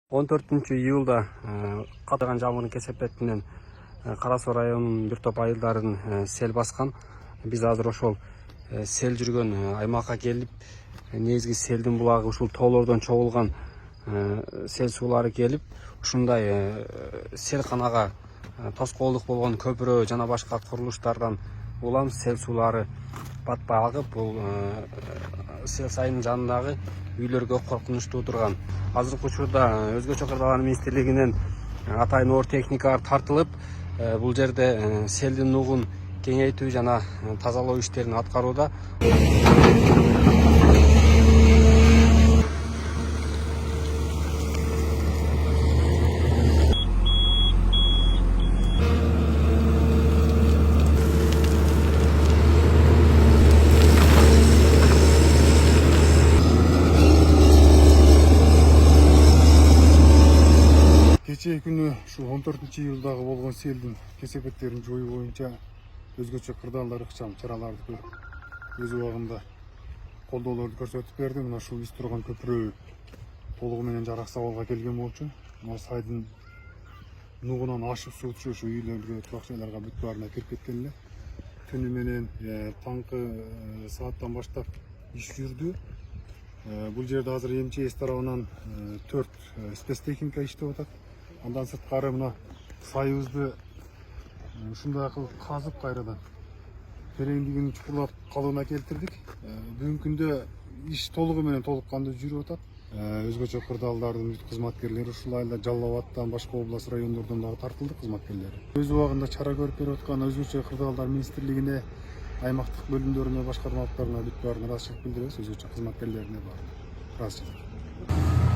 14-июлда катайган жамгырдын кесепетинен Кара Суу районунун бир топ айылдарын сел баскан. Биз азыр ошол сел жүргөн аймакка келип, негизги селдин булагы ушул тоолордон чогулган сел суулары келип, ушундай селканага тоскоолдук болгон көпүрө жана башка курулуштардан улам сел суулары батпай агып, бул сел сайынын жанындагы үйлөргө коркунуч туудурган. Азыркы учурда өзгөчө кырдаалар министрлигинен атайын оор техникалар тартылып, бул жерде селдин нугун кеңейтүү жана тазалоо иштерин аткарууда. Кечээ күнү ушу 14-июлдагы болгон селдин кесепеттерин жоюу боюнча өзгөчө кырдаалдар ыкчам чараларды көрүп, өз убагында колдоолорду көрсөтүп берди. Мына ушул биз турган көпүрө толугу менен жарак абалга келген болчу. Мына сайдын нугунан ашып суу түшүп, ушу үйлөргө, турак жайларга бүт баарына кирип кеткен эле. Түнү менен таңкы сааттан баштап иш жүрдү. Бул жерде азыр МЧС тарабынан 4 спецтехника иштеп атат. Андан сырткары мына сайыбызды ушундай кылып казып кайрадан тереңдигин чукурлап калыбына келтирдик. Бүгүнкү күндө иш толугу менен толук кандуу жүрүп атат. Өзгөчө кырдаалдардын бүт кызматкерлери ушул айылда Жалал Абадтан, башка область райондордон дагы тартылды кызматкерлери. Өз убагында чара көрүп берип аткан өзгөчө кырдаалдар министрлигине, аймактык бөлүмдөрүнө, башкармалыктарына бүт баарына ыраазычылык билдиребиз. Өзгөчө кызматкерлерине баарына ыраазычылык.